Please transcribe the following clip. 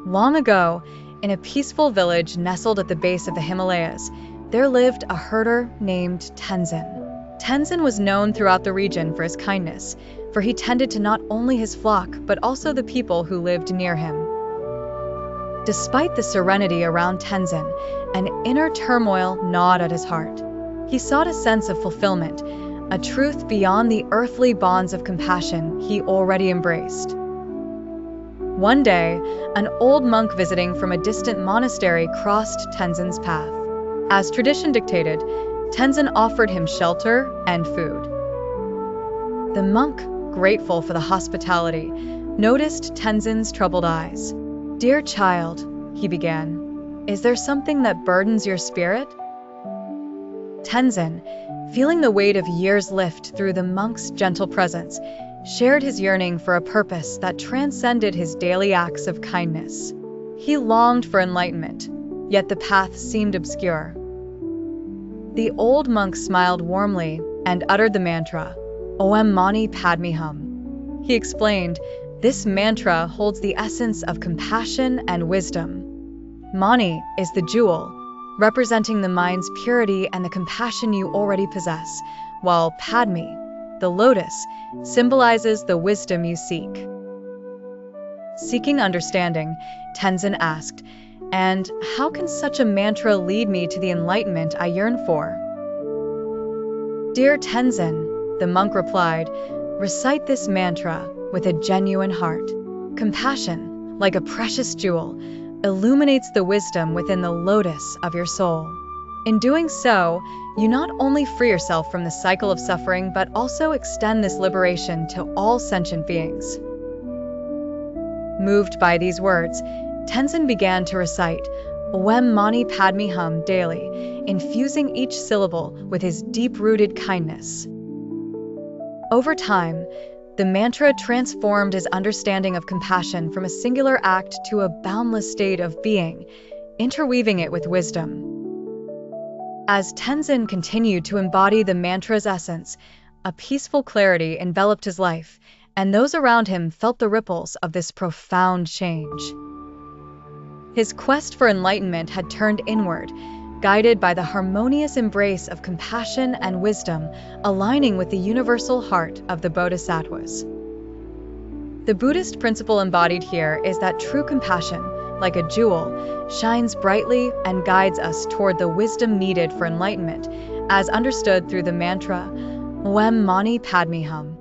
Long ago, in a peaceful village nestled at the base of the Himalayas, there lived a herder named Tenzin. Tenzin was known throughout the region for his kindness, for he tended to not only his flock, but also the people who lived near him. Despite the serenity around Tenzin, an inner turmoil gnawed at his heart. He sought a sense of fulfillment, a truth beyond the earthly bonds of compassion he already embraced. One day, an old monk visiting from a distant monastery crossed Tenzin's path. As tradition dictated, Tenzin offered him shelter and food. The monk, grateful for the hospitality, noticed Tenzin's troubled eyes. "Dear child," he began, "is there something that burdens your spirit?" Tenzin, feeling the weight of years lift through the monk's gentle presence, shared his yearning for a purpose that transcended his daily acts of kindness. He longed for enlightenment, yet the path seemed obscure. The old monk smiled warmly and uttered the mantra, Om Mani Padme Hum. He explained, "This mantra holds the essence of compassion and wisdom. Mani is the jewel, representing the mind's purity and the compassion you already possess, while Padme, the lotus, symbolizes the wisdom you seek." Seeking understanding, Tenzin asked, "And how can such a mantra lead me to the enlightenment I yearn for?" "Dear Tenzin," the monk replied, "recite this mantra with a genuine heart. Compassion, like a precious jewel, illuminates the wisdom within the lotus of your soul. In doing so, you not only free yourself from the cycle of suffering, but also extend this liberation to all sentient beings." Moved by these words, Tenzin began to recite Om Mani Padme Hum daily, infusing each syllable with his deep-rooted kindness. Over time, the mantra transformed his understanding of compassion from a singular act to a boundless state of being, interweaving it with wisdom. As Tenzin continued to embody the mantra's essence, a peaceful clarity enveloped his life, and those around him felt the ripples of this profound change. His quest for enlightenment had turned inward, guided by the harmonious embrace of compassion and wisdom, aligning with the universal heart of the Bodhisattvas. The Buddhist principle embodied here is that true compassion, like a jewel, shines brightly and guides us toward the wisdom needed for enlightenment, as understood through the mantra Om Mani Padme Hum.